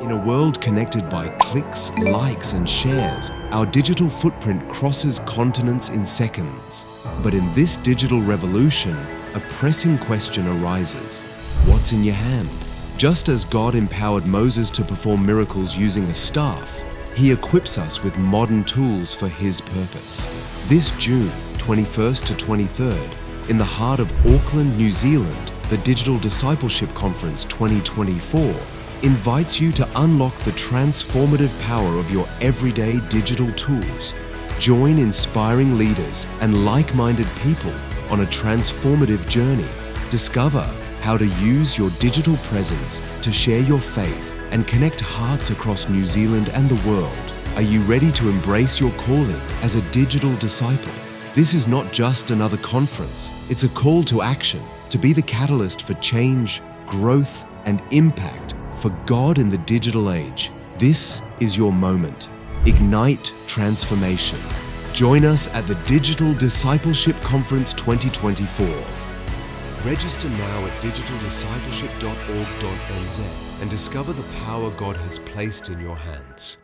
In a world connected by clicks, likes, and shares, our digital footprint crosses continents in seconds. But in this digital revolution, a pressing question arises. What's in your hand? Just as God empowered Moses to perform miracles using a staff, He equips us with modern tools for His purpose. This June 21st to 23rd, in the heart of Auckland, New Zealand, the Digital Discipleship Conference 2024 invites you to unlock the transformative power of your everyday digital tools. Join inspiring leaders and like-minded people on a transformative journey. Discover how to use your digital presence to share your faith and connect hearts across New Zealand and the world. Are you ready to embrace your calling as a digital disciple? This is not just another conference. It's a call to action, to be the catalyst for change, growth, and impact for God in the digital age. This is your moment. Ignite transformation. Join us at the Digital Discipleship Conference 2024. Register now at digitaldiscipleship.org.nz and discover the power God has placed in your hands.